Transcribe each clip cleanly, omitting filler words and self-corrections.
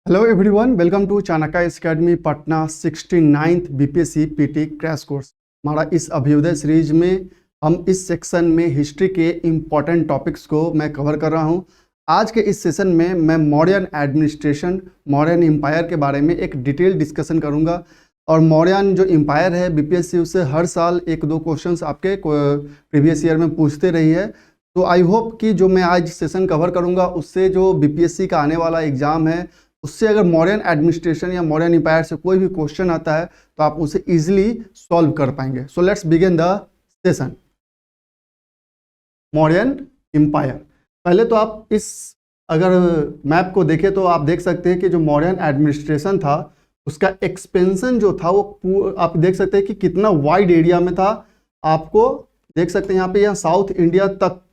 Hello everyone, welcome to Chanakya academy Patna 69th BPSC PT crash course. हमारा इस Abhyuday series में हम इस सेक्शन में हिस्ट्री के इम्पॉर्टेंट टॉपिक्स को मैं कवर कर रहा हूं। आज के इस सेशन में मैं मौर्यन एडमिनिस्ट्रेशन, मौर्यन एम्पायर के बारे में एक डिटेल डिस्कशन करूंगा। और मौर्यन जो एम्पायर है बीपीएससी उससे हर साल एक दो क्वेश्चंस आपके प्रीवियस ईयर में पूछते रही है। तो आई होप कि जो मैं आज सेशन कवर करूँगा उससे जो बीपीएससी का आने वाला एग्ज़ाम है उससे अगर मौर्यन एडमिनिस्ट्रेशन या मौर्यन एम्पायर से कोई भी क्वेश्चन आता है तो आप उसे इजीली सॉल्व कर पाएंगे। So let's begin the session. Mauryan empire, पहले तो आप इस अगर मैप को देखें तो आप देख सकते हैं कि जो मौर्यन एडमिनिस्ट्रेशन था उसका एक्सपेंशन जो था वो आप देख सकते हैं कि कितना वाइड एरिया में था। आपको देख सकते हैं यहाँ पे, यहाँ साउथ इंडिया तक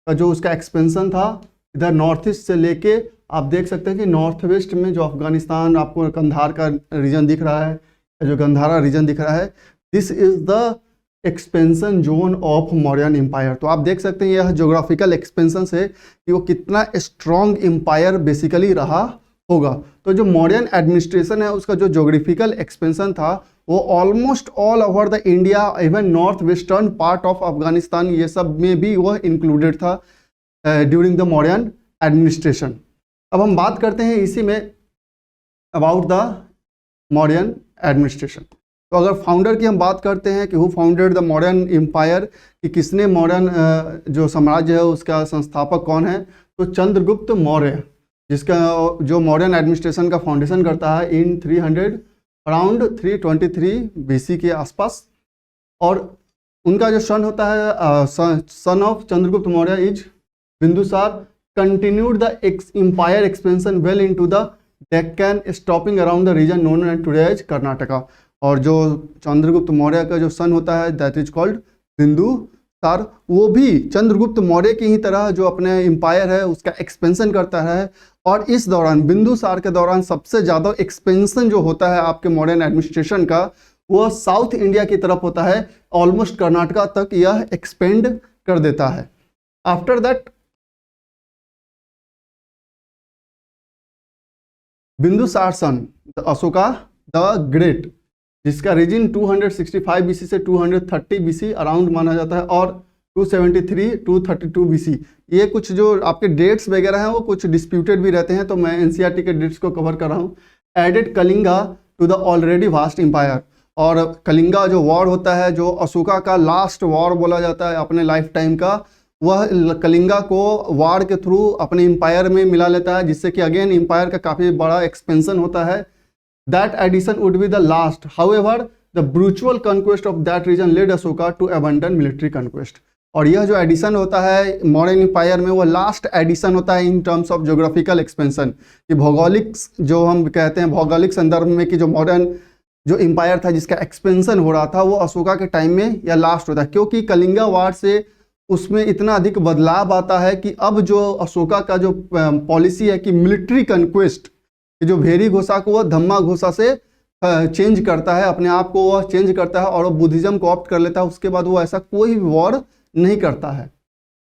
का जो उसका एक्सपेंशन था, इधर नॉर्थ ईस्ट से लेके आप देख सकते हैं कि नॉर्थ वेस्ट में जो अफगानिस्तान, आपको कंधार का रीजन दिख रहा है, जो गंधारा रीजन दिख रहा है, this is the expansion zone of Mauryan empire. तो आप देख सकते हैं यह ज्योग्राफिकल एक्सपेंशन से कि वो कितना स्ट्रॉन्ग एम्पायर बेसिकली रहा होगा। तो जो मौर्यन एडमिनिस्ट्रेशन है उसका जो ज्योग्राफिकल एक्सपेंशन था वो almost all over the India, even north western part of Afghanistan, ये सब में भी वह इंक्लूडेड था ड्यूरिंग द मौर्यन एडमिनिस्ट्रेशन। अब हम बात करते हैं इसी में अबाउट द मौर्यन एडमिनिस्ट्रेशन। तो अगर फाउंडर की हम बात करते हैं कि who founded the Mauryan empire, कि किसने मौर्यन जो साम्राज्य है उसका संस्थापक कौन है, तो चंद्रगुप्त मौर्य, जिसका जो मौर्यन एडमिनिस्ट्रेशन का फाउंडेशन करता है इन 300 अराउंड 323 बीसी के आसपास। और उनका जो सन होता है, son of Chandragupta Maurya is Bindusara, continued the empire expansion well into the Deccan, stopping around the region known today as Karnataka. और जो चंद्रगुप्त मौर्य का जो सन होता है दैट इज कॉल्ड बिंदुसार, वो भी चंद्रगुप्त मौर्य की ही तरह जो अपने एम्पायर है उसका एक्सपेंशन करता है। और इस दौरान बिंदुसार के दौरान सबसे ज़्यादा एक्सपेंशन जो होता है आपके मौर्यन एडमिनिस्ट्रेशन का वो साउथ इंडिया की तरफ होता है, ऑलमोस्ट कर्नाटका तक यह एक्सपेंड कर देता है। After that Bindusara son Ashoka the great, जिसका रीजन 265 बीसी से 230 बीसी अराउंड माना जाता है, और 273 232 बीसी। ये कुछ जो आपके डेट्स वगैरह हैं वो कुछ डिस्प्यूटेड भी रहते हैं, तो मैं एनसीईआरटी के डेट्स को कवर कर रहा हूँ। Added Kalinga to the already vast empire, और कलिंगा जो वॉर होता है, जो अशोका का लास्ट वॉर बोला जाता है अपने लाइफ टाइम का, वह कलिंगा को वार के थ्रू अपने एम्पायर में मिला लेता है, जिससे कि अगेन एम्पायर का काफ़ी बड़ा एक्सपेंशन होता है। That edition would be the last, however the brutal conquest of that region led Ashoka to abandon military conquest. और यह जो एडिशन होता है मौर्यन एम्पायर में वो लास्ट एडिशन होता है in terms of geographical expansion, कि भौगोलिक जो हम कहते हैं भौगोलिक संदर्भ में कि जो मॉडर्न जो एम्पायर था जिसका एक्सपेंशन हो रहा था वो अशोका के टाइम में या लास्ट होता है, क्योंकि कलिंगा वार से उसमें इतना अधिक बदलाव आता है कि अब जो अशोका का जो पॉलिसी है कि मिलिट्री कन्क्वेस्ट, जो भेरी घोषा को वह धम्मा घोषा से चेंज करता है, अपने आप को वह चेंज करता है और वो बुद्धिज्म को ऑप्ट कर लेता है। उसके बाद वो ऐसा कोई वॉर नहीं करता है,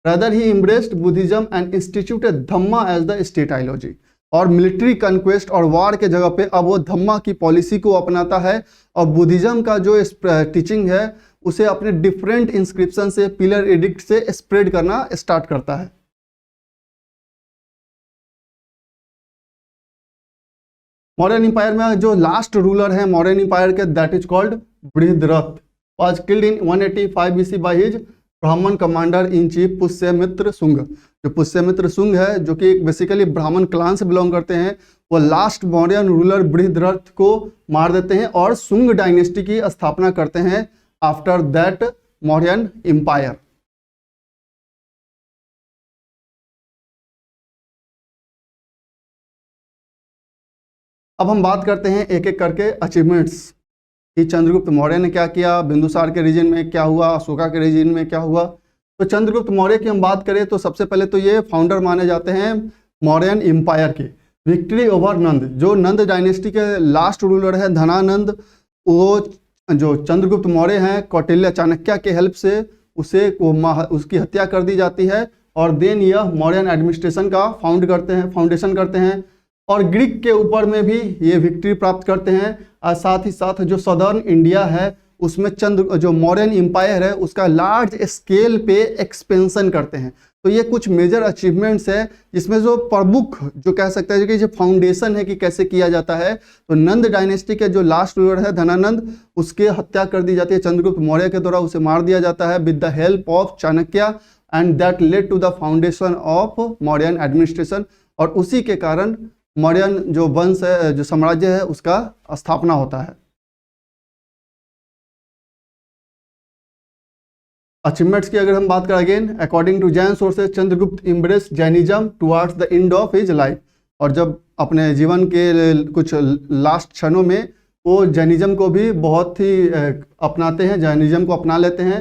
rather he embraced Buddhism and instituted Dhamma as the state ideology. और मिलिट्री कन्क्वेस्ट और वार के जगह पे अब वो धम्मा की पॉलिसी को अपनाता है और बुद्धिज्म का जो टीचिंग है उसे अपने डिफरेंट इंस्क्रिप्शन से, पिलर एडिक्ट से स्प्रेड करना स्टार्ट करता है। मौर्यन एम्पायर में जो लास्ट रूलर है मौर्यन एम्पायर के, that is called Brihadratha, was killed in 185 BC by his Brahmin commander in chief Pushyamitra Shunga. जो पुष्यमित्र शुंग है जो कि बेसिकली ब्राह्मण क्लान से बिलोंग करते हैं, वो लास्ट मौर्यन रूलर बृहद्रथ को मार देते हैं और शुंग डायनेस्टी की स्थापना करते हैं आफ्टर दैट मौर्यन एम्पायर। अब हम बात करते हैं एक एक करके अचीवमेंट्स कि चंद्रगुप्त मौर्य ने क्या किया, बिंदुसार के रीजन में क्या हुआ, अशोका के रीजन में क्या हुआ। तो चंद्रगुप्त मौर्य की हम बात करें तो सबसे पहले तो ये फाउंडर माने जाते हैं मौर्यन एम्पायर के। विक्ट्री ओवर नंद, जो नंद डायनेस्टी के लास्ट रूलर है धनानंद, वो जो चंद्रगुप्त मौर्य हैं कौटिल्य चाणक्य के हेल्प से उसकी हत्या कर दी जाती है और देन यह मौर्यन एडमिनिस्ट्रेशन का फाउंडेशन करते हैं। और ग्रीक के ऊपर में भी ये विक्ट्री प्राप्त करते हैं। और साथ ही साथ जो सदर्न इंडिया है उसमें जो मौर्यन एम्पायर है उसका लार्ज स्केल पे एक्सपेंशन करते हैं। तो ये कुछ मेजर अचीवमेंट्स है जिसमें जो प्रमुख जो कह सकते हैं कि जो फाउंडेशन है कि कैसे किया जाता है, तो नंद डायनेस्टी के जो लास्ट रूलर है धनानंद, उसके हत्या कर दी जाती है चंद्रगुप्त मौर्य के द्वारा, उसे मार दिया जाता है with the help of Chanakya, and that led to the foundation of Mauryan administration. और उसी के कारण मौर्यन जो वंश है, जो साम्राज्य है, उसका स्थापना होता है। अचीवमेंट्स की अगर हम बात करें again, according to Jain sources Chandragupta embrace Jainism towards the end of his life. और जब अपने जीवन के कुछ लास्ट क्षणों में वो जैनिज्म को भी बहुत ही अपनाते हैं, जैनिज्म को अपना लेते हैं।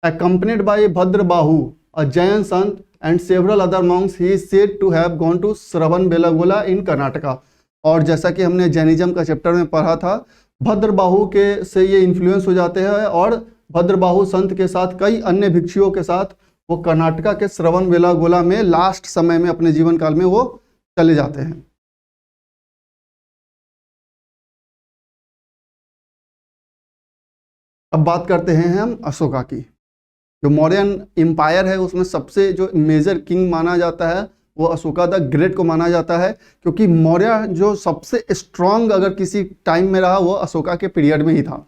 accompanied by Bhadrabahu a Jain Sant and several other monks, he is said to have gone to Shravanabelagola in Karnataka. और जैसा कि हमने जैनिज्म का चैप्टर में पढ़ा था, भद्रबाहु के से ये इन्फ्लुएंस हो जाते हैं और भद्रबाहु संत के साथ कई अन्य भिक्षुओं के साथ वो कर्नाटका के श्रवणबेलगोला में लास्ट समय में अपने जीवन काल में वो चले जाते हैं। अब बात करते हैं हम अशोका की। जो मौर्यन एम्पायर है उसमें सबसे जो मेजर किंग माना जाता है वो अशोका द ग्रेट को माना जाता है, क्योंकि मौर्य जो सबसे स्ट्रांग अगर किसी टाइम में रहा वो अशोका के पीरियड में ही था।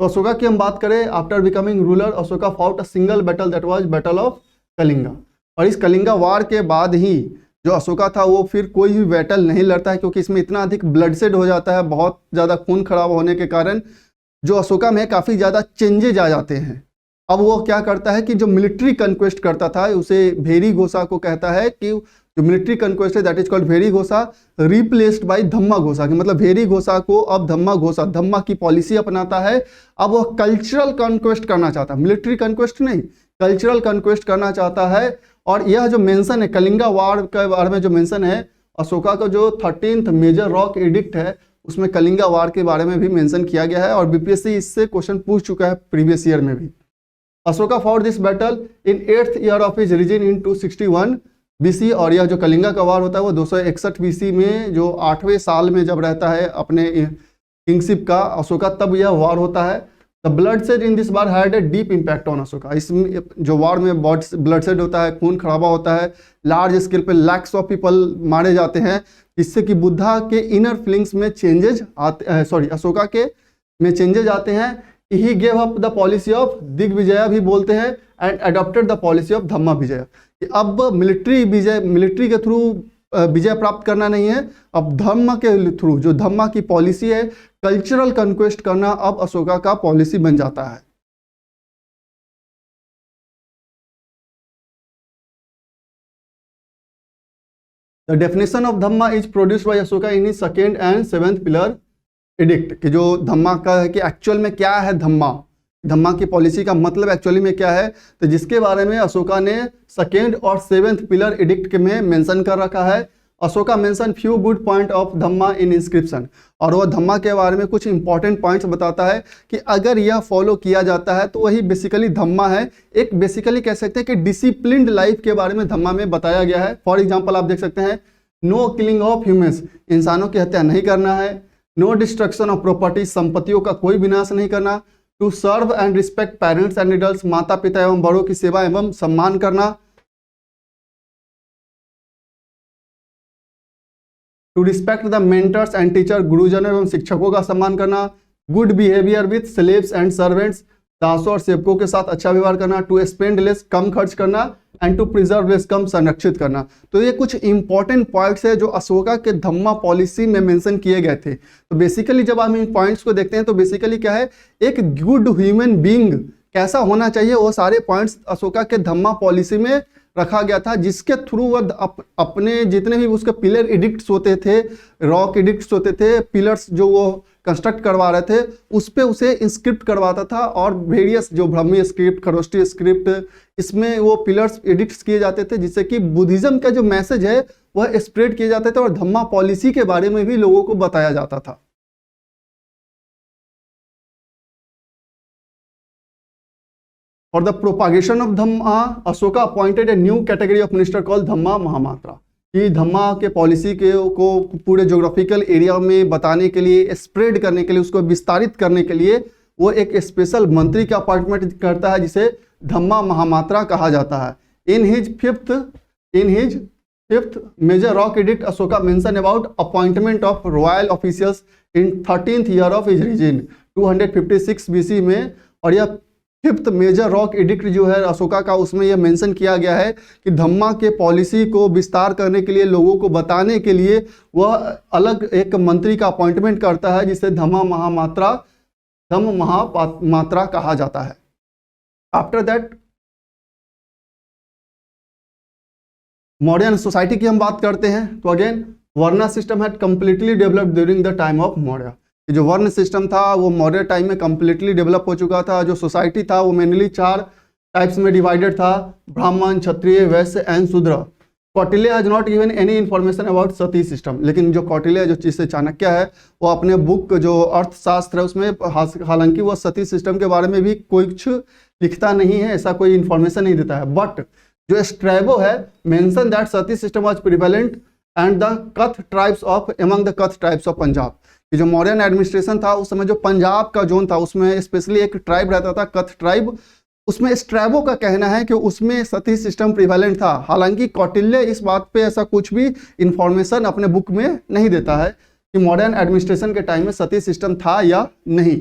तो अशोका की हम बात करें, after becoming ruler Ashoka fought a single battle that was battle of Kalinga. और इस कलिंगा वार के बाद ही जो अशोका था वो फिर कोई भी बैटल नहीं लड़ता है, क्योंकि इसमें इतना अधिक ब्लडशेड हो जाता है, बहुत ज़्यादा खून खराब होने के कारण जो अशोका में काफ़ी ज़्यादा चेंजेज आ जाते हैं। अब वो क्या करता है कि जो मिलिट्री कन्क्वेस्ट करता था उसे भेरी घोषा को कहता है कि जो मिलिट्री कन्क्वेस्ट है that is called Bheri Ghosha replaced by Dhamma Ghosha, कि मतलब भेरी घोषा को अब धम्मा घोषा, धम्मा की पॉलिसी अपनाता है। अब वो कल्चरल कन्क्वेस्ट करना चाहता है, मिलिट्री कन्क्वेस्ट नहीं, कल्चरल कन्क्वेस्ट करना चाहता है। और यह जो मेंशन है कलिंगा वार के बारे में, जो मेंशन है अशोका का जो 13th मेजर रॉक एडिक्ट है उसमें कलिंगा वार के बारे में भी मेंशन किया गया है, और बीपीएससी इससे क्वेश्चन पूछ चुका है प्रीवियस ईयर में भी। Ashoka fought this battle in 8th year of his region in 261 BC. और यह जो कलिंगा का वार होता है वो 261 बीसी में, जो 8वें साल में जब रहता है अपने किंगशिप का अशोका, तब यह वार होता है। The bloodshed in this war had a deep impact on Ashoka. इसमें जो वार में बहुत ब्लडशेड होता है, खून खराबा होता है, लार्ज स्केल पे लैक्स ऑफ पीपल मारे जाते हैं, जिससे कि बुद्धा के इनर फीलिंग्स में चेंजेज आते हैं, सॉरी अशोका के में चेंजेज आते हैं। He gave up the policy of Digvijaya भी बोलते हैं and adopted the policy of Dhamma Vijaya. अब मिलिट्री के थ्रू विजय प्राप्त करना नहीं है, अब धम्म के थ्रू, जो धम्मा की पॉलिसी है कल्चरल कन्क्वेस्ट करना, अब अशोका का पॉलिसी बन जाता है। The definition of Dhamma is produced by Ashoka in his 2nd and 7th pillar addict, कि जो धम्मा का है कि एक्चुअल में क्या है धम्मा, धम्मा की पॉलिसी का मतलब एक्चुअली में क्या है, तो जिसके बारे में अशोका ने 2nd और 7th पिलर एडिक्ट में मेंशन कर रखा है। Ashoka mention few good point of Dhamma in inscription, और वह धम्मा के बारे में कुछ इंपॉर्टेंट पॉइंट्स बताता है कि अगर यह फॉलो किया जाता है तो वही बेसिकली धम्मा है। एक बेसिकली कह सकते हैं कि डिसिप्लिन्ड लाइफ के बारे में धम्मा में बताया गया है। फॉर एग्जाम्पल आप देख सकते हैं, नो किलिंग ऑफ ह्यूमंस, इंसानों की हत्या नहीं करना है। नो डिस्ट्रक्शन ऑफ प्रॉपर्टी, संपत्तियों का कोई विनाश नहीं करना। To serve and respect parents and adults, माता पिता एवं बड़ों की सेवा एवं सम्मान करना। To respect the mentors and teacher, गुरुजनों एवं शिक्षकों का सम्मान करना। Good behaviour with slaves and servants, दासों और सेवकों के साथ अच्छा व्यवहार करना। टू स्पेंड लेस, कम खर्च करना। एंड टू प्रिजर्व लेस, कम संरक्षित करना। तो ये कुछ इंपॉर्टेंट पॉइंट्स है जो अशोका के धम्मा पॉलिसी में मेंशन किए गए थे। तो बेसिकली जब हम इन पॉइंट्स को देखते हैं तो बेसिकली क्या है, एक गुड ह्यूमन बीइंग कैसा होना चाहिए, वो सारे पॉइंट्स अशोका के धम्मा पॉलिसी में रखा गया था, जिसके थ्रू वह अपने जितने भी उसके पिलर एडिक्ट्स होते थे, रॉक एडिक्ट्स होते थे, पिलर्स जो वो कंस्ट्रक्ट करवा रहे थे उस पे उसे इंस्क्रिप्ट करवाता था। और वेरियस जो ब्रह्मी स्क्रिप्ट, खरोष्टी स्क्रिप्ट, इसमें वो पिलर्स एडिक्ट्स किए जाते थे, जिससे कि बुद्धिज्म का जो मैसेज है वह स्प्रेड किए जाते थे और धम्मा पॉलिसी के बारे में भी लोगों को बताया जाता था। For the propagation of Dhamma, Ashoka appointed a new category of minister called Dhamma Mahamatra, कि धम्मा के पॉलिसी के को पूरे ज्योग्राफिकल एरिया में बताने के लिए, स्प्रेड करने के लिए, उसको विस्तारित करने के लिए वो एक स्पेशल मंत्री का अपॉइंटमेंट करता है जिसे धम्मा महामात्रा कहा जाता है। In his fifth major rock edict Ashoka mention about appointment of royal officials in 13th year of his region 256 BC में। और यह फिफ्थ मेजर रॉक एडिक्ट जो है अशोका का, उसमें यह मेंशन किया गया है कि धम्मा के पॉलिसी को विस्तार करने के लिए, लोगों को बताने के लिए वह अलग एक मंत्री का अपॉइंटमेंट करता है जिसे धम्म महामात्रा कहा जाता है। आफ्टर दैट मौर्यन सोसाइटी की हम बात करते हैं तो अगेन वर्ण system had completely developed during the time of Maurya. जो वर्ण सिस्टम था वो मौर्य टाइम में कंप्लीटली डेवलप हो चुका था। जो सोसाइटी था वो मेनली 4 टाइप्स में डिवाइडेड था, ब्राह्मण, क्षत्रिय, वैश्य एंड शूद्र। Kautilya has not given any information about Sati system, लेकिन जो कौटिल्य जो चीज से चाणक्य है वो अपने बुक जो अर्थशास्त्र है उसमें हालांकि वो सती सिस्टम के बारे में भी कुछ लिखता नहीं है, ऐसा कोई इंफॉर्मेशन नहीं देता है। बट जो स्ट्रैबो है mention that Sati system was prevalent and the कथ ट्राइब्स ऑफ एमंग द कथ ट्राइब्स ऑफ पंजाब। कि जो मौर्यन एडमिनिस्ट्रेशन था उस समय जो पंजाब का जोन था उसमें स्पेशली एक ट्राइब रहता था कथ ट्राइब, उसमें स्ट्रैबो का कहना है कि उसमें सती सिस्टम प्रिवेलेंट था। हालांकि कौटिल्य इस बात पे ऐसा कुछ भी इंफॉर्मेशन अपने बुक में नहीं देता है कि मॉडर्न एडमिनिस्ट्रेशन के टाइम में सती सिस्टम था या नहीं।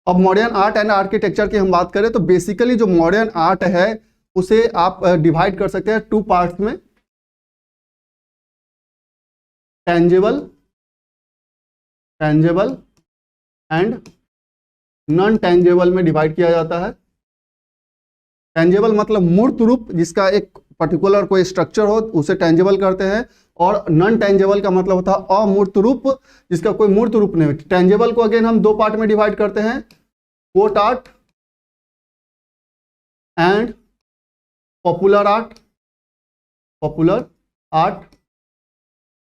अब मॉडर्न आर्ट एंड आर्किटेक्चर की हम बात करें तो बेसिकली जो मॉडर्न आर्ट है उसे आप डिवाइड कर सकते हैं 2 पार्ट्स में, टेंजेबल एंड नॉन टेंजेबल में डिवाइड किया जाता है। टेंजेबल मतलब मूर्त रूप, जिसका एक पर्टिकुलर कोई स्ट्रक्चर हो उसे टेंजेबल करते हैं, और नॉन टेंजेबल का मतलब होता है अमूर्त रूप, जिसका कोई मूर्त रूप नहीं। टेंजेबल को अगेन हम 2 पार्ट में डिवाइड करते हैं, court art and popular art.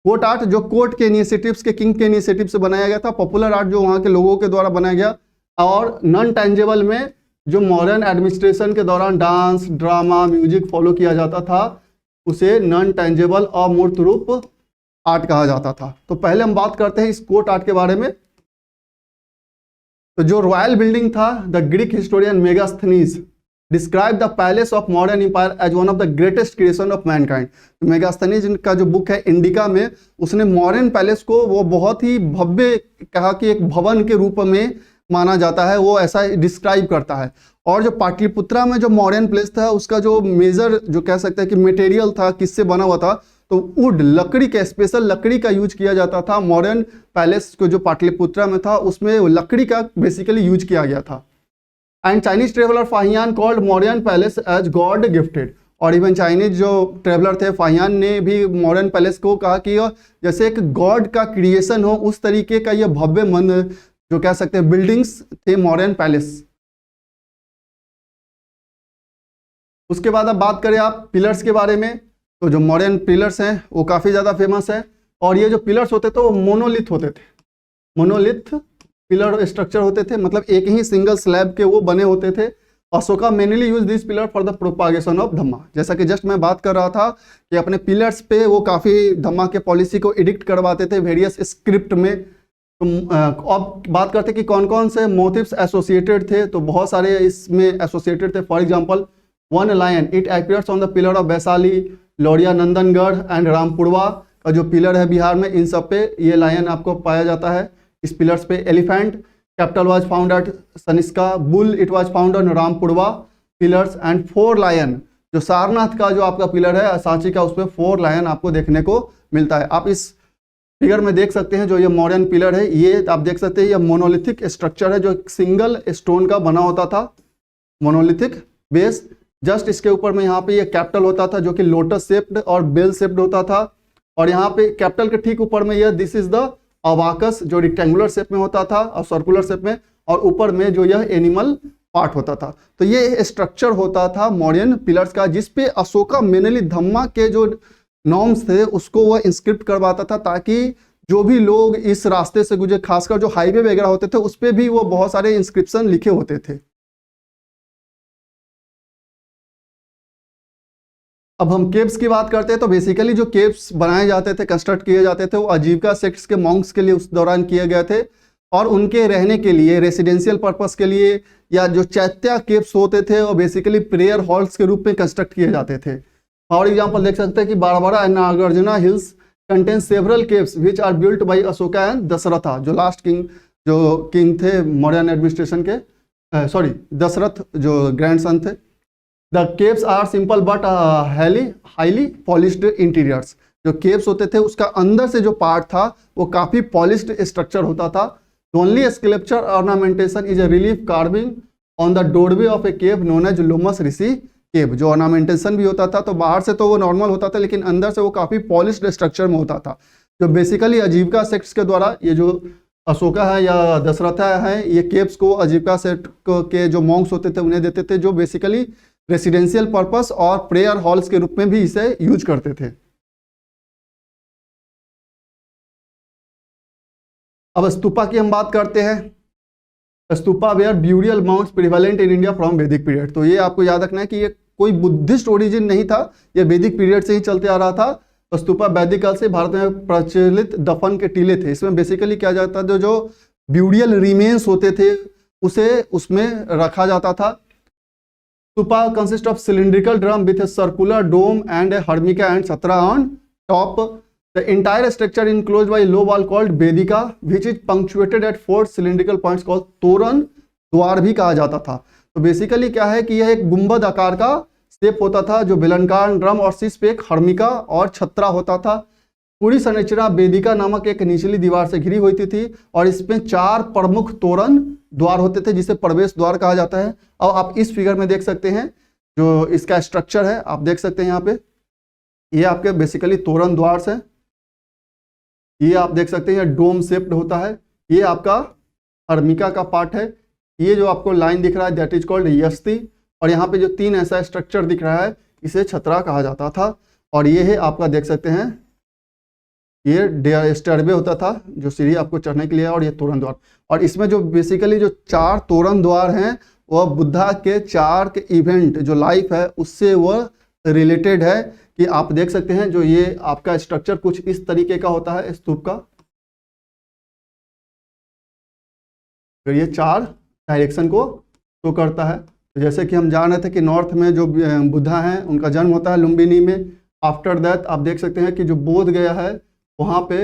Court art जो कोर्ट के इनिशिएटिव्स के, किंग के इनिशिएटिव से बनाया गया था, पॉपुलर आर्ट जो वहां के लोगों के द्वारा बनाया गया। और नॉन टेंजेबल में जो मॉडर्न एडमिनिस्ट्रेशन के दौरान डांस, ड्रामा, म्यूजिक फॉलो किया जाता था उसे नॉन टेंजेबल अमूर्त रूप आर्ट कहा जाता था। तो पहले हम बात करते हैं इस कोट आर्ट के बारे में। तो जो रॉयल बिल्डिंग था, the Greek historian Megasthenes describe the palace of modern empire as one of the greatest creation of mankind. Megasthenes का जो बुक है इंडिका में, उसने मॉडर्न पैलेस को वो बहुत ही भव्य कहा कि एक भवन के रूप में माना जाता है, वो ऐसा डिस्क्राइब करता है। और जो पाटलिपुत्रा में जो मॉडर्न प्लेस था उसका जो मेजर जो कह सकते हैं कि मटेरियल था, किससे बना हुआ था, तो वुड, लकड़ी का, स्पेशल लकड़ी का यूज किया जाता था। मॉडर्न पैलेस को जो पाटलिपुत्रा में था उसमें लकड़ी का बेसिकली यूज किया गया था। And Chinese traveller Fahien called modern palace as god gifted. और इवन चाइनीज जो ट्रेवलर थे फाहियान ने भी मॉडर्न पैलेस को कहा कि जैसे एक गॉड का क्रिएशन हो, उस तरीके का यह भव्य मंदिर जो कह सकते हैं बिल्डिंग्स थे मॉडर्न पैलेस। उसके बाद अब बात करें आप पिलर्स के बारे में, तो जो मॉडर्न पिलर्स हैं वो काफ़ी ज़्यादा फेमस है। और ये जो पिलर्स होते थे वो मोनोलिथ होते थे, मोनोलिथ पिलर स्ट्रक्चर होते थे, मतलब एक ही सिंगल स्लैब के वो बने होते थे। Ashoka mainly use this pillar for the propagation of Dhamma. जैसा कि जस्ट मैं बात कर रहा था कि अपने पिलर्स पे वो काफ़ी धम्मा के पॉलिसी को एडिक्ट करवाते थे वेरियस स्क्रिप्ट में। तो अब बात करते कि कौन कौन से मोटिव्स एसोसिएटेड थे, तो बहुत सारे इसमें एसोसिएटेड थे। For example, 1 lion it appears on the pillar of Vaishali, Lauriya, Nandangarh and Rampurva का जो पिलर है बिहार में, इन सब पे ये लायन आपको पाया जाता है इस पिलर्स पे। Elephant capital was found at Sankisa, bull it was found on Rampurva pillars and 4 lion जो सारनाथ का जो आपका पिलर है सांची का, उस पर 4 लायन आपको देखने को मिलता है। आप इस फिगर में देख सकते हैं जो ये मॉडर्न पिलर है, ये आप देख सकते हैं ये मोनोलिथिक स्ट्रक्चर है जो सिंगल स्टोन का बना होता था, मोनोलिथिक बेस। जस्ट इसके ऊपर में यहाँ पे ये कैपिटल होता था जो कि लोटस शेप्ड और बेल शेप्ड होता था। और यहाँ पे कैपिटल के ठीक ऊपर में यह दिस इज द अबाकस जो रेक्टेंगुलर शेप में होता था और सर्कुलर शेप में, और ऊपर में जो यह एनिमल पार्ट होता था। तो ये स्ट्रक्चर होता था मॉडर्न पिलर्स का, जिसपे अशोका मेनली धम्मा के जो नॉर्म्स थे उसको वह इंस्क्रिप्ट करवाता था, ताकि जो भी लोग इस रास्ते से गुजरे, खासकर जो हाईवे वगैरह होते थे उस पर भी वो बहुत सारे इंस्क्रिप्शन लिखे होते थे। अब हम केव्स की बात करते हैं तो बेसिकली जो केव्स बनाए जाते थे, कंस्ट्रक्ट किए जाते थे, वो आजीविका सेक्ट्स के मॉन्क्स के लिए उस दौरान किए गए थे और उनके रहने के लिए, रेसिडेंशियल पर्पस के लिए, या जो चैत्या केव्स होते थे वो बेसिकली प्रेयर हॉल्स के रूप में कंस्ट्रक्ट किए जाते थे। फॉर एग्जाम्पल देख सकते हैं कि Barabar and Nagarjuna hills contain several caves which are built by Ashoka and Dasharatha, जो लास्ट किंग, जो किंग थे मौर्यन एडमिनिस्ट्रेशन के, दशरथ जो ग्रैंडसन थे। The caves are simple but highly polished interiors. जो केव्स होते थे उसका अंदर से जो पार्ट था वो काफी पॉलिश्ड स्ट्रक्चर होता था। Only sculpture ornamentation is a relief carving on the doorway of a cave known as Lomas Rishi cave. जो ऑर्नामेंटेशन भी होता था तो बाहर से तो वो नॉर्मल होता था, लेकिन अंदर से वो काफी पॉलिश्ड स्ट्रक्चर में होता था। जो बेसिकली आजीविका सेक्ट्स के द्वारा, ये जो अशोका है या दशरथा है, ये केव्स को आजीविका सेक्ट के जो मॉन्क्स होते थे उन्हें देते थे, जो बेसिकली रेसिडेंशियल पर्पस और प्रेयर हॉल्स के रूप में भी इसे यूज करते थे। अब स्तूपा की हम बात करते हैं। Stupa were burial mounds prevalent in India from Vedic period. तो ये आपको याद रखना है कि ये कोई बुद्धिस्ट ओरिजिन नहीं था, ये वैदिक पीरियड से ही चलते आ रहा था। स्तूपा वैदिक काल से भारत में प्रचलित दफन के टीले थे। इसमें बेसिकली क्या जाता था, जो ब्यूरियल रिमेन्स होते थे उसे उसमें रखा जाता था। Stupa consists of cylindrical drum with a circular dome and a hermica and chhatra on top. The entire structure enclosed by a low wall called Vedika, which is punctuated at 4 cylindrical points called तोरण द्वार भी कहा जाता था। तो basically क्या है कि यह एक गुंबद आकार का शेप होता था, जो बेलनकार ड्रम और शीर्ष पे एक हर्मिका और छत्रा होता था। पूरी संरचना वेदिका नामक एक निचली दीवार से घिरी हुई थी और इसमें 4 प्रमुख तोरण द्वार होते थे, जिसे प्रवेश द्वार कहा जाता है। अब आप इस फिगर में देख सकते हैं जो इसका स्ट्रक्चर है, आप देख सकते हैं यहाँ पे, ये आपके बेसिकली तोरण द्वार है। ये आप देख सकते हैं डोम शेप्ड होता है। ये आपका हर्मिका का पार्ट है। ये जो आपको लाइन दिख रहा है दैट इज कॉल्ड यस्ती, और यहाँ पे जो 3 ऐसा स्ट्रक्चर दिख रहा है इसे छत्रा कहा जाता था। और ये है आपका देख सकते हैं ये स्टेयरवे होता था, जो सीढ़ी आपको चढ़ने के लिए, और ये तोरण द्वार। और इसमें जो बेसिकली जो 4 तोरण द्वार हैं वह बुद्धा के 4 के इवेंट जो लाइफ है उससे वह रिलेटेड है। कि आप देख सकते हैं जो ये आपका स्ट्रक्चर कुछ इस तरीके का होता है स्तूप का। तो ये 4 डायरेक्शन को शो करता है। तो जैसे कि हम जान रहे थे कि नॉर्थ में जो बुद्धा हैं उनका जन्म होता है लुम्बिनी में। आफ्टर दैट आप देख सकते हैं कि जो बोध गया है वहाँ पे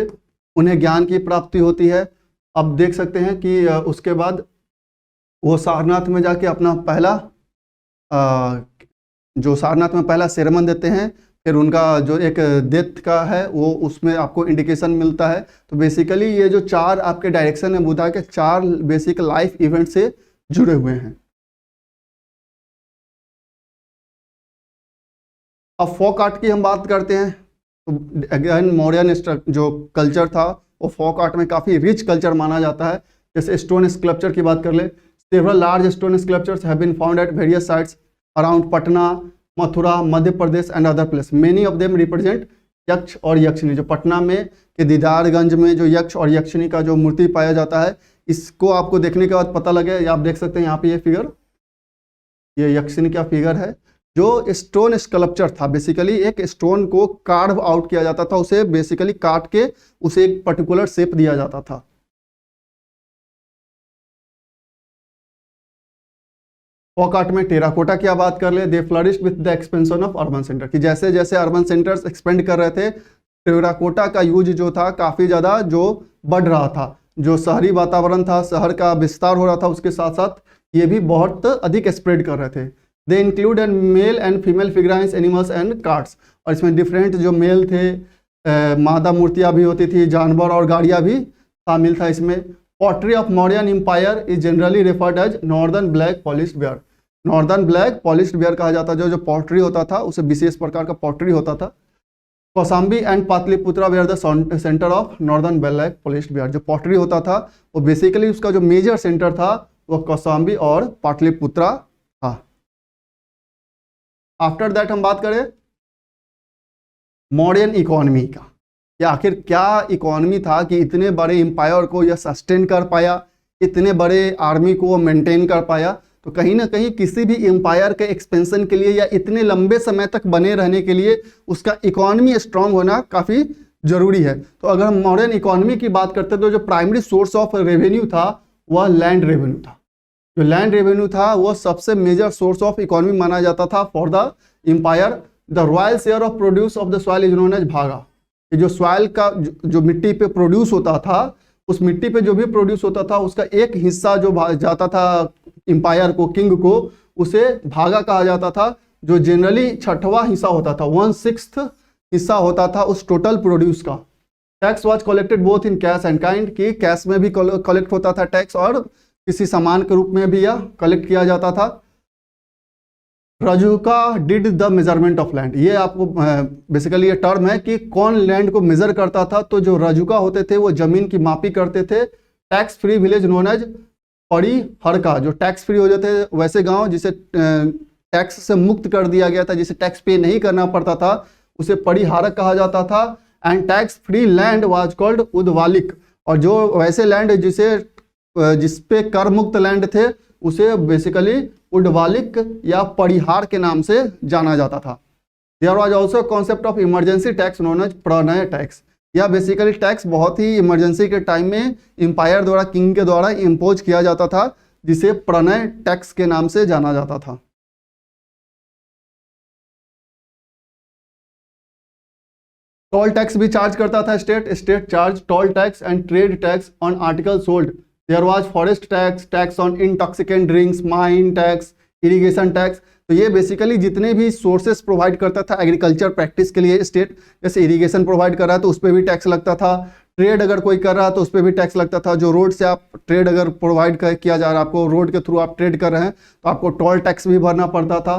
उन्हें ज्ञान की प्राप्ति होती है। अब देख सकते हैं कि उसके बाद वो सारनाथ में जाके अपना पहला जो सारनाथ में पहला सेरेमन देते हैं। फिर उनका जो एक डेथ का है वो उसमें आपको इंडिकेशन मिलता है। तो बेसिकली ये जो 4 आपके डायरेक्शन है बुद्धा के 4 बेसिक लाइफ इवेंट से जुड़े हुए हैं। अब फोक आर्ट की हम बात करते हैं तो अगेन मौर्यन जो कल्चर था वो फोक आर्ट में काफ़ी रिच कल्चर माना जाता है। जैसे स्टोन स्कल्पचर की बात कर ले, several large stone sculptures have been found at various sites around Patna, Mathura, Madhya Pradesh and other place. Many of them represent yaksha और यक्षिणी। जो पटना में के दीदारगंज में जो यक्ष और यक्षिणी का जो मूर्ति पाया जाता है, इसको आपको देखने के बाद पता लगे, आप देख सकते हैं यहाँ पे ये फिगर, ये यक्षिणी का फिगर है। जो स्टोन स्कल्पचर था बेसिकली एक स्टोन को कार्व आउट किया जाता था, उसे बेसिकली काट के उसे एक पर्टिकुलर शेप दिया जाता था। फोक आर्ट में टेराकोटा की बात कर ले, they flourished with the expansion of urban centre. कि जैसे जैसे अर्बन सेंटर्स एक्सपेंड कर रहे थे टेराकोटा का यूज जो था काफ़ी ज़्यादा जो बढ़ रहा था। जो शहरी वातावरण था, शहर का विस्तार हो रहा था, उसके साथ साथ ये भी बहुत अधिक स्प्रेड कर रहे थे। They include and male and female figurines, animals and cards. और इसमें डिफरेंट जो मेल थे, मादा मूर्तियाँ भी होती थी, जानवर और गाड़ियाँ भी शामिल था इसमें। Pottery of Mauryan empire is generally referred as northern black polished ware. Northern black polished ware कहा जाता है। जो पॉटरी होता था उसे विशेष प्रकार का पॉटरी होता था। Kausambi and Pataliputra were the centre of northern black polished ware. जो पॉटरी होता था वो बेसिकली उसका जो मेजर सेंटर था वो कौसाम्बी और पाटलिपुत्रा था। आफ्टर दैट हम बात करें मॉडर्न इकोनॉमी का, कि आखिर क्या इकोनॉमी था कि इतने बड़े एम्पायर को यह सस्टेन कर पाया, इतने बड़े आर्मी को मेंटेन कर पाया। तो कहीं ना कहीं किसी भी एम्पायर के एक्सपेंशन के लिए या इतने लंबे समय तक बने रहने के लिए उसका इकोनॉमी स्ट्रांग होना काफ़ी जरूरी है। तो अगर हम मॉडर्न इकोनॉमी की बात करते हैं तो जो प्राइमरी सोर्स ऑफ रेवेन्यू था वह लैंड रेवेन्यू था। जो लैंड रेवेन्यू था वह सबसे मेजर सोर्स ऑफ इकोनॉमी माना जाता था for the empire. The royal share of produce of the soil is known as bhaga. जो सॉइल का जो मिट्टी पे प्रोड्यूस होता था, उस मिट्टी पे जो भी प्रोड्यूस होता था उसका एक हिस्सा जो जाता था एम्पायर को, किंग को, उसे भागा कहा जाता था, जो जनरली छठवां हिस्सा होता था, 1/6 हिस्सा होता था उस टोटल प्रोड्यूस का। Tax was collected both in cash and kind, कि कैश में भी कलेक्ट होता था टैक्स और किसी सामान के रूप में भी यह कलेक्ट किया जाता था। Rajuka did the measurement of land, ये आपको बेसिकली ये टर्म है कि कौन लैंड को मेजर करता था। तो जो रजुका होते थे वो जमीन की मापी करते थे। Tax free village known as pariharika, जो टैक्स फ्री हो जाते थे वैसे गांव जिसे टैक्स से मुक्त कर दिया गया था, जिसे टैक्स पे नहीं करना पड़ता था, उसे पड़ी हारक कहा जाता था। And tax free land was called Udvalika, और जो वैसे लैंड जिसपे कर मुक्त लैंड थे उसे बेसिकली उडवालिक या परिहार के नाम से जाना जाता था। There was also concept of emergency tax known as pranaya tax. यह बेसिकली टैक्स बहुत ही इमरजेंसी के टाइम में एम्पायर द्वारा, किंग के द्वारा इम्पोज किया जाता था, जिसे प्रणय टैक्स के नाम से जाना जाता था। टोल टैक्स भी चार्ज करता था state charge toll tax and trade tax on article sold. There was forest tax, tax on intoxicant drinks, mine tax, irrigation tax. तो ये बेसिकली जितने भी सोर्सेस प्रोवाइड करता था एग्रीकल्चर प्रैक्टिस के लिए स्टेट, जैसे इरिगेशन प्रोवाइड कर रहा है तो उस पर भी टैक्स लगता था, ट्रेड अगर कोई कर रहा है तो उस पर भी टैक्स लगता था। जो रोड से आप ट्रेड अगर प्रोवाइड किया जा रहा है, आपको रोड के थ्रू आप ट्रेड कर रहे हैं तो आपको टोल टैक्स भी भरना पड़ता था।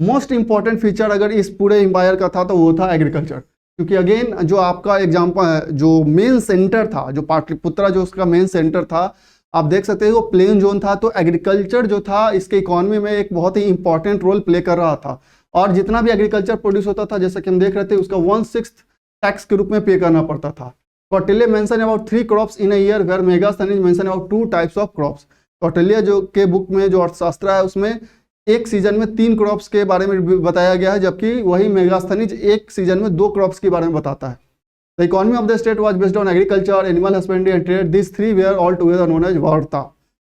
मोस्ट इंपॉर्टेंट फीचर अगर इस पूरे एम्पायर का था तो वो था एग्रीकल्चर, क्योंकि अगेन जो आपका एग्जाम्पल जो मेन सेंटर था, जो पाटलिपुत्रा जो उसका मेन सेंटर था, आप देख सकते हैं वो प्लेन जोन था, तो एग्रीकल्चर जो था इसके इकोनॉमी में एक बहुत ही इंपॉर्टेंट रोल प्ले कर रहा था। और जितना भी एग्रीकल्चर प्रोड्यूस होता था, जैसा कि हम देख रहे थे, उसका 1/6 टैक्स के रूप में पे करना पड़ता था। Kautilya mention about 3 crops in a year where Megasthenes mention about 2 types of crops. Kautilya जो के बुक में जो अर्थशास्त्र है उसमें एक सीजन में 3 क्रॉप्स के बारे में बताया गया है, जबकि वही मेगास्थनीज एक सीजन में 2 क्रॉप्स के बारे में बताता है। The economy of the state was based on agriculture, animal husbandry and trade. These three were all together known as वार्ता।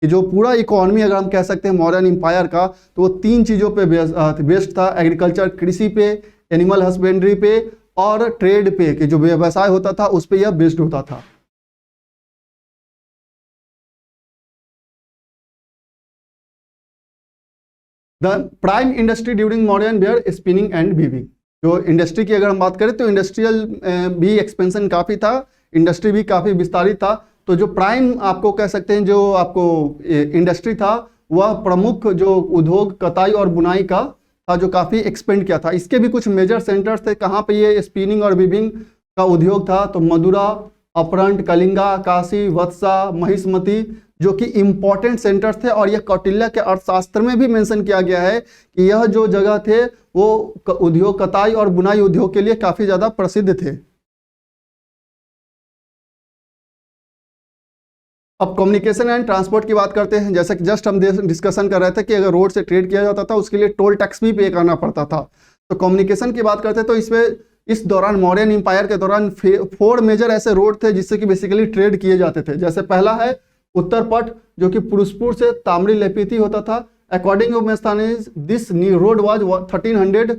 कि जो पूरा इकोनॉमी अगर हम कह सकते हैं मॉडर्न एम्पायर का, तो वो 3 चीज़ों पे बेस्ड था। एग्रीकल्चर, कृषि पे, एनिमल हस्बेंड्री पे और ट्रेड पे, कि जो व्यवसाय होता था उस पे यह बेस्ड होता था। The prime industry during modern were spinning and weaving. जो इंडस्ट्री की अगर हम बात करें तो इंडस्ट्रियल भी एक्सपेंशन काफ़ी था, इंडस्ट्री भी काफ़ी विस्तारित था। तो जो प्राइम आपको कह सकते हैं जो आपको इंडस्ट्री था, वह प्रमुख जो उद्योग कताई और बुनाई का था, जो काफ़ी एक्सपेंड किया था। इसके भी कुछ मेजर सेंटर्स थे कहाँ पे ये स्पिनिंग और वीविंग का उद्योग था। तो मदुरा, अपरंट, कलिंगा, काशी, वत्सा, महिष्मती, जो कि इंपॉर्टेंट सेंटर्स थे। और यह कौटिल्य के अर्थशास्त्र में भी मेंशन किया गया है कि यह जो जगह थे वो उद्योग, कताई और बुनाई उद्योग के लिए काफी ज्यादा प्रसिद्ध थे। अब कम्युनिकेशन एंड ट्रांसपोर्ट की बात करते हैं। जैसे कि जस्ट हम डिस्कशन कर रहे थे कि अगर रोड से ट्रेड किया जाता था उसके लिए टोल टैक्स भी पे करना पड़ता था। तो कम्युनिकेशन की बात करते हैं तो इसमें इस दौरान मौर्यन एम्पायर के दौरान 4 मेजर ऐसे रोड थे जिससे कि बेसिकली ट्रेड किए जाते थे। जैसे पहला है उत्तर पट, जो कि पुरुषपुर से तामरी लेपीती होता था। According to Megasthenes this road was 1300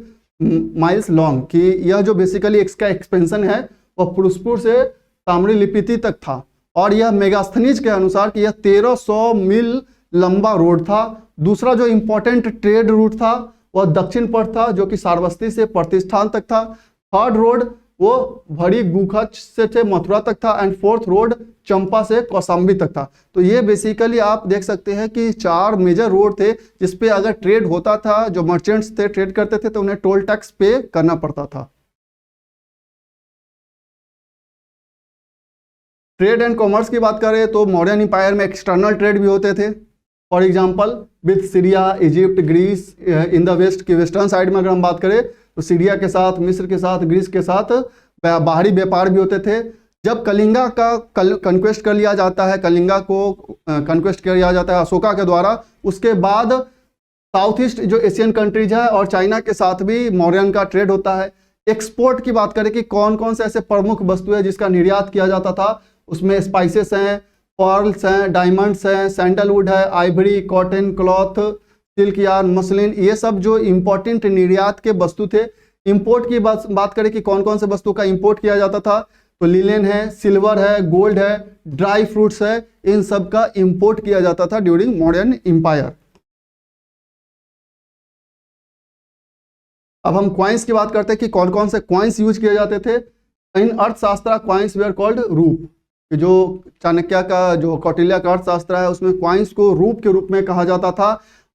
miles long, कि यह जो बेसिकली इसका एक्सपेंशन है वह पुरुषपुर से तामरी लिपिती तक था। और यह मेगास्थनीज के अनुसार कि यह 1300 मील लंबा रोड था। दूसरा जो इंपॉर्टेंट ट्रेड रूट था वह दक्षिण पथ था, जो कि सारबस्ती से प्रतिष्ठान तक था। थर्ड रोड वो भड़ी गुखच से मथुरा तक था। एंड फोर्थ रोड चंपा से कौशाम्बी तक था। तो ये बेसिकली आप देख सकते हैं कि 4 मेजर रोड थे जिसपे अगर ट्रेड होता था, जो मर्चेंट्स थे ट्रेड करते थे, तो उन्हें टोल टैक्स पे करना पड़ता था। ट्रेड एंड कॉमर्स की बात करें तो मॉडर्न एम्पायर में एक्सटर्नल ट्रेड भी होते थे। For example with Syria, Egypt, Greece in the west की वेस्टर्न साइड में अगर हम बात करें तो सीरिया के साथ, मिस्र के साथ, ग्रीस के साथ बाहरी व्यापार भी होते थे। जब कलिंगा का कंक्वेस्ट कर लिया जाता है, कलिंगा को कंक्वेस्ट किया जाता है अशोका के द्वारा, उसके बाद साउथ ईस्ट जो एशियन कंट्रीज है और चाइना के साथ भी मौर्यन का ट्रेड होता है। एक्सपोर्ट की बात करें कि कौन कौन से ऐसे प्रमुख वस्तु है जिसका निर्यात किया जाता था, उसमें स्पाइसेस हैं, पर्ल्स हैं, डायमंड्स हैं, सैंडलवुड है, Ivory, cotton, cloth, silk yarn, muslin, ये सब जो इंपॉर्टेंट निर्यात के वस्तु थे। इंपोर्ट की बात करें कि कौन कौन से वस्तु का इंपोर्ट किया जाता था, तो लिनेन है, सिल्वर है, गोल्ड है, ड्राई फ्रूट्स है, इन सब का इंपोर्ट किया जाता था ड्यूरिंग मौर्यन एम्पायर। अब हम क्वाइंस की बात करते हैं कि कौन कौन से क्वाइंस यूज किए जाते थे। इन अर्थशास्त्र क्वाइंस वेयर कॉल्ड रूप। जो चाणक्य का जो कौटिल्य का अर्थशास्त्र है उसमें क्वाइंस को रूप के रूप में कहा जाता था।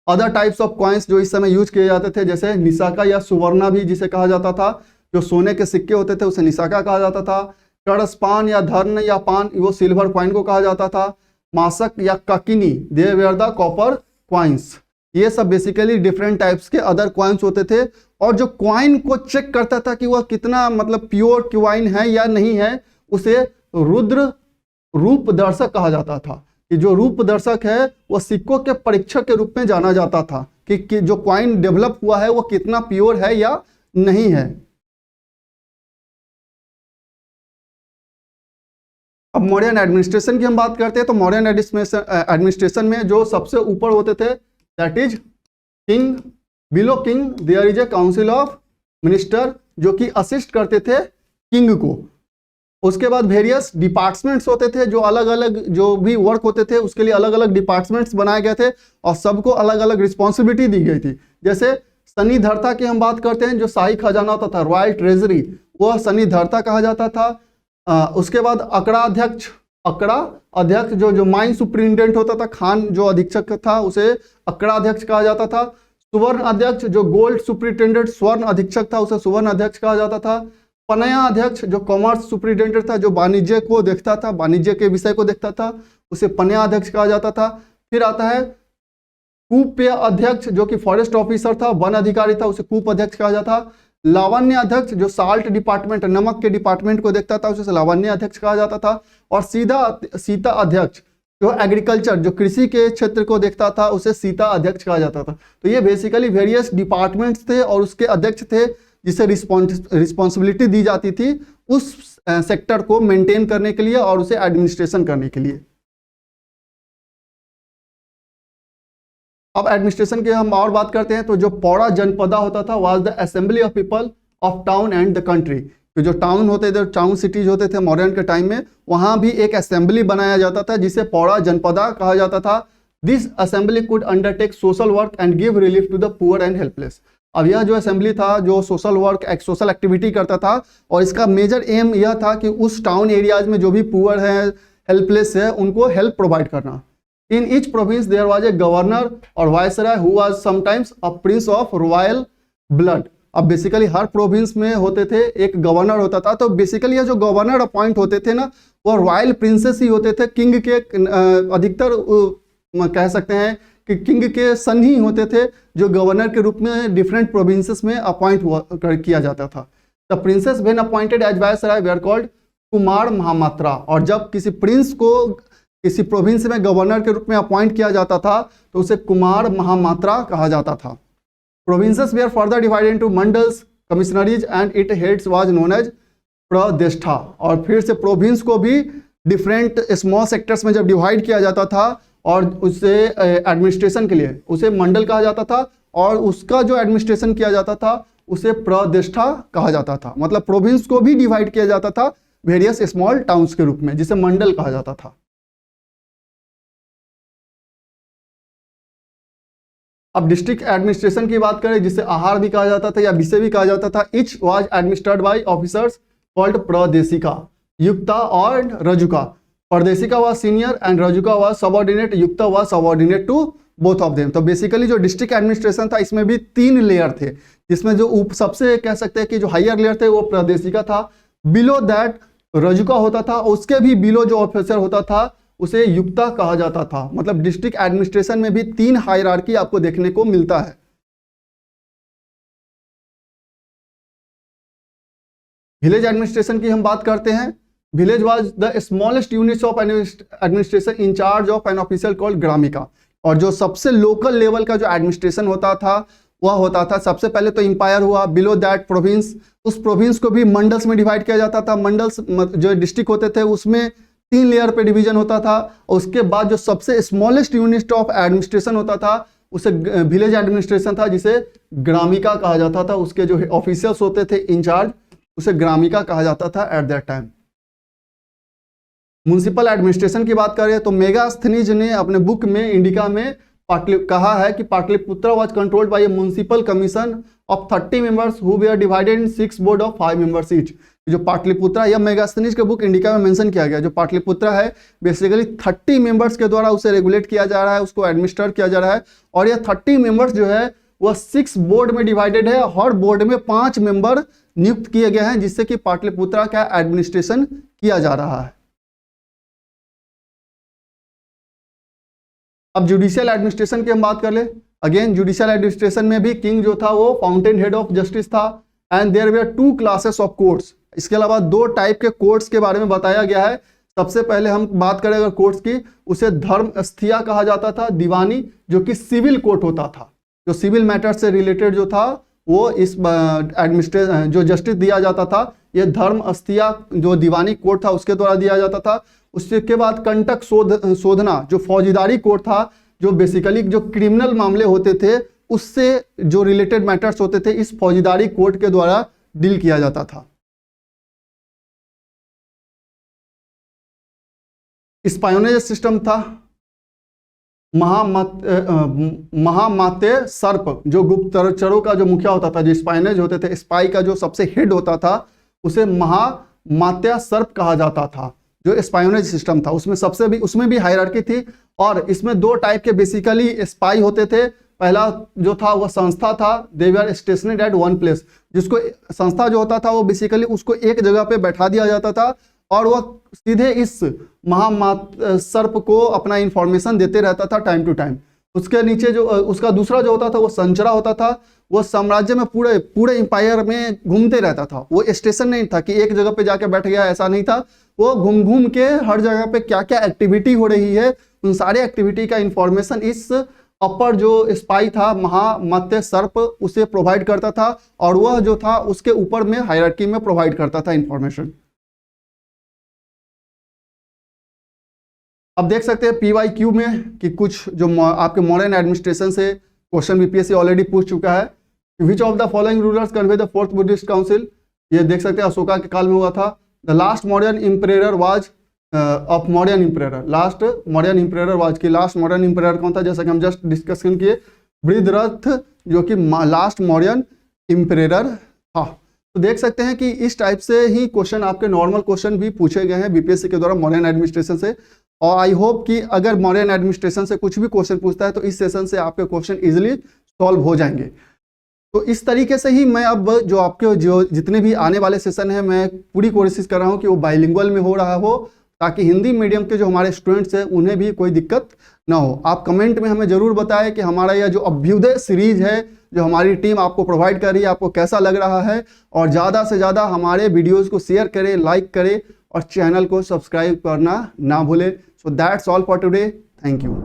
अदर टाइप्स ऑफ क्वाइंस जो इस समय यूज किए जाते थे जैसे निशाका या सुवर्णा भी जिसे कहा जाता था, जो सोने के सिक्के होते थे उसे निशाका कहा जाता था। कड़स्पान या धर्न या पान वो सिल्वर क्वाइन को कहा जाता था। मासक या ककिनी दे वेयर द कॉपर क्वाइंस। ये सब बेसिकली डिफरेंट टाइप्स के अदर क्वाइंस होते थे। और जो क्वाइन को चेक करता था कि वह कितना मतलब प्योर क्वाइन है या नहीं है, उसे रुद्र रूप दर्शक कहा जाता था। कि जो रूप दर्शक है वह सिक्कों के परीक्षक के रूप में जाना जाता था कि जो क्वाइन डेवलप हुआ है वह कितना प्योर है या नहीं है। अब मौर्यन एडमिनिस्ट्रेशन की हम बात करते हैं तो मौर्यन एडमिनिस्ट्रेशन में जो सबसे ऊपर होते थे that is king. Below king there is a council of minister जो कि असिस्ट करते थे किंग को। उसके बाद वेरियस डिपार्टमेंट्स होते थे, जो अलग अलग जो भी वर्क होते थे उसके लिए अलग अलग डिपार्टमेंट्स बनाए गए थे और सबको अलग अलग रिस्पॉन्सिबिलिटी दी गई थी। जैसे सन्निधर्ता की हम बात करते हैं, जो शाही खजाना होता था रॉयल ट्रेजरी, वह सन्निधर्ता कहा जाता था। उसके बाद अकड़ा अध्यक्ष जो माइन सुप्रिंटेंडेंट होता था, खान जो अधीक्षक था उसे अकड़ा अध्यक्ष कहा जाता था। सुवर्ण अध्यक्ष जो गोल्ड सुप्रिंटेंडेंट स्वर्ण अधीक्षक था उसे सुवर्ण अध्यक्ष कहा जाता था। पनया अध्यक्ष जो कॉमर्स सुप्रिंटेंडेंट था, जो वाणिज्य को देखता था, वाणिज्य के विषय को देखता था, उसे पनया अध्यक्ष कहा जाता था। फिर आता है कूप्य अध्यक्ष जो कि फॉरेस्ट ऑफिसर था, वन अधिकारी था, उसे कूप अध्यक्ष कहा जाता था। लावण्य अध्यक्ष जो साल्ट डिपार्टमेंट नमक के डिपार्टमेंट को देखता था उसे लावण्य अध्यक्ष कहा जाता था। और सीता अध्यक्ष जो एग्रीकल्चर जो कृषि के क्षेत्र को देखता था उसे सीता अध्यक्ष कहा जाता था। तो ये बेसिकली वेरियस डिपार्टमेंट्स थे और उसके अध्यक्ष थे जिसे रिस्पॉन्सिबिलिटी दी जाती थी उस सेक्टर को मेंटेन करने के लिए और उसे एडमिनिस्ट्रेशन करने के लिए। अब एडमिनिस्ट्रेशन की हम और बात करते हैं तो जो पौड़ा जनपदा होता था was the assembly of people of town and the country. तो जो टाउन होते थे, टाउन सिटीज होते थे मॉडर्न के टाइम में, वहां भी एक असेंबली बनाया जाता था जिसे पौड़ा जनपदा कहा जाता था। This assembly could undertake social work and give relief to the poor and helpless. अब यह जो असेंबली था जो सोशल वर्क सोशल एक्टिविटी करता था और इसका मेजर एम यह था कि उस टाउन एरियाज में जो भी पुअर है हेल्पलेस है उनको हेल्प प्रोवाइड करना। In each province there was a governor और viceroy who was sometimes a prince of royal blood. अब बेसिकली हर प्रोविंस में होते थे एक गवर्नर होता था। तो बेसिकली ये जो गवर्नर अपॉइंट होते थे ना वो रॉयल प्रिंसेस ही होते थे। किंग के अधिकतर कह सकते हैं कि किंग के सन ही होते थे जो गवर्नर के रूप में डिफरेंट प्रोविंसेस में अपॉइंट किया जाता था। The princes when appointed as viceroy were called Kumar Mahamatra. और जब किसी प्रिंस को किसी प्रोविंस में गवर्नर के रूप में अपॉइंट किया जाता था तो उसे कुमार महामात्रा कहा जाता था। Provinces were further divided into mandals, commissionaries and its heads was known as Pradeshta. और फिर से प्रोविंस को भी डिफरेंट स्मॉल सेक्टर्स में जब डिवाइड किया जाता था और उसे एडमिनिस्ट्रेशन के लिए उसे मंडल कहा जाता था और उसका जो एडमिनिस्ट्रेशन किया जाता था उसे प्रदेष्ठा कहा जाता था। मतलब प्रोविंस को भी डिवाइड किया जाता था वेरियस स्मॉल टाउन्स के रूप में जिसे मंडल कहा जाता था। अब डिस्ट्रिक्ट एडमिनिस्ट्रेशन की बात करें जिसे आहार भी कहा जाता था या विषय भी कहा जाता था। Each was administered by officers called Pradeshika, Yukta और Rajuka. Pradeshika was senior and Rajuka was subordinate, Yukta was subordinate to both of them. तो बेसिकली जो डिस्ट्रिक्ट एडमिनिस्ट्रेशन था इसमें भी 3 लेयर थे, जिसमें जो सबसे कह सकते हैं कि जो हायर लेयर थे वो प्रदेशिका था। बिलो दैट रजुका होता था, उसके भी बिलो जो ऑफिसर होता था उसे युक्ता कहा जाता था। मतलब डिस्ट्रिक्ट एडमिनिस्ट्रेशन में भी 3 हायरार्की आपको देखने को मिलता है। विलेज एडमिनिस्ट्रेशन की हम बात करते हैं। Village was the smallest units of administration in charge of an officer called Gramika. और जो सबसे लोकल लेवल का जो एडमिनिस्ट्रेशन होता था वह होता था, सबसे पहले तो एम्पायर हुआ, बिलो दैट प्रोविंस, उस प्रोविंस को भी मंडल्स में डिवाइड किया जाता था। मंडल्स जो डिस्ट्रिक्ट होते थे उसमें 3 लेयर पे डिवीजन होता था। और उसके बाद जो सबसे स्मॉलेस्ट यूनिट ऑफ एडमिनिस्ट्रेशन होता था उसे विलेज एडमिनिस्ट्रेशन था, जिसे ग्रामिका कहा जाता था। उसके जो ऑफिशियल्स होते थे इंचार्ज, उसे ग्रामिका कहा जाता था at that time. Municipal administration की बात करें तो मेगास्थनीज ने अपने बुक में इंडिका में कहा है कि Pataliputra was controlled by A municipal commission of 30 members who were divided in 6 board of 5 members each. जो पाटलिपुत्र या मेगास्थनीज के बुक इंडिका में मेंशन किया गया, जो पाटलिपुत्र है बेसिकली 30 मेंबर्स के द्वारा उसे रेगुलेट किया जा रहा है, उसको एडमिनिस्टर किया जा रहा है। और ये 30 मेंबर्स जो है वह 6 बोर्ड में डिवाइडेड है। हर बोर्ड में 5 मेंबर नियुक्त किए गए हैं, जिससे कि पाटलिपुत्र का एडमिनिस्ट्रेशन किया जा रहा है। अब जुडिशियल एडमिनिस्ट्रेशन की हम बात कर ले। अगेन जुडिशियल एडमिनिस्ट्रेशन में भी किंग जो था वो फाउंटेन हेड ऑफ जस्टिस था, and there were 2 classes of courts. इसके अलावा 2 टाइप के कोर्ट्स के बारे में बताया गया है। सबसे पहले हम बात करें अगर कोर्ट्स की, उसे धर्म अस्थिया कहा जाता था, दीवानी जो कि सिविल कोर्ट होता था, जो सिविल मैटर से रिलेटेड जो था वो इस एडमिनिस्ट्रेशन जो जस्टिस दिया जाता था ये धर्म अस्थिया जो दीवानी कोर्ट था उसके द्वारा दिया जाता था। उसके बाद कंटक शोधना जो फौजदारी कोर्ट था, जो बेसिकली जो क्रिमिनल मामले होते थे उससे जो रिलेटेड मैटर्स होते थे इस फौजदारी कोर्ट के द्वारा डील किया जाता था। स्पायोनेज सिस्टम था। महामात्य सर्प जो गुप्तचरों का जो मुखिया होता था, जो स्पाइनेज होते थे, स्पाई का जो सबसे हेड होता था उसे महामात्य सर्प कहा जाता था। जो स्पायोनेज सिस्टम था उसमें भी हायरार्की थी। और इसमें 2 टाइप के बेसिकली स्पाई होते थे। पहला जो था वह संस्था था, दे वर स्टेशनड एट वन प्लेस, जिसको संस्था जो होता था वो बेसिकली उसको एक जगह पे बैठा दिया जाता था और वह सीधे इस महामात्य सर्प को अपना इंफॉर्मेशन देते रहता था टाइम टू टाइम। उसके नीचे जो उसका दूसरा जो होता था वो संचरा होता था, वो साम्राज्य में पूरे एम्पायर में घूमते रहता था। वो स्टेशन नहीं था कि एक जगह पे जाके बैठ गया, ऐसा नहीं था। वो घूम घूम के हर जगह पे क्या क्या एक्टिविटी हो रही है उन सारे एक्टिविटी का इंफॉर्मेशन इस अपर जो स्पाई था महामात्य सर्प उसे प्रोवाइड करता था, और वह जो था उसके ऊपर में हायरार्की में प्रोवाइड करता था इंफॉर्मेशन। अब देख सकते हैं PYQ में कि कुछ जो आपके मॉडर्न एडमिनिस्ट्रेशन से क्वेश्चन बीपीएससी ऑलरेडी पूछ चुका है। Which of the following rulers convey the 4th Buddhist council. ये देख सकते हैं अशोका के काल में हुआ था। The last Mauryan emperor was of Mauryan emperor, last Mauryan emperor was की लास्ट मॉडर्न इम्परेयर कौन था, जैसा कि हम जस्ट डिस्कशन किए बृहद्रथ जो कि लास्ट मॉडर्न इम्परेयर था। तो देख सकते हैं कि इस टाइप से ही क्वेश्चन आपके नॉर्मल क्वेश्चन भी पूछे गए हैं बीपीएससी के द्वारा मॉडर्न एडमिनिस्ट्रेशन से। और आई होप कि अगर मॉडर्न एडमिनिस्ट्रेशन से कुछ भी क्वेश्चन पूछता है तो इस सेशन से आपके क्वेश्चन इजीली सॉल्व हो जाएंगे। तो इस तरीके से ही मैं अब जो आपके जो जितने भी आने वाले सेशन है मैं पूरी कोशिश कर रहा हूँ कि वो बाइलिंगुअल में हो रहा हो, ताकि हिंदी मीडियम के जो हमारे स्टूडेंट्स हैं उन्हें भी कोई दिक्कत ना हो। आप कमेंट में हमें जरूर बताएं कि हमारा यह जो अभ्युदय सीरीज है जो हमारी टीम आपको प्रोवाइड कर रही है आपको कैसा लग रहा है, और ज़्यादा से ज़्यादा हमारे वीडियोज़ को शेयर करें, लाइक करें और चैनल को सब्सक्राइब करना ना भूलें। So that's all for today. Thank you.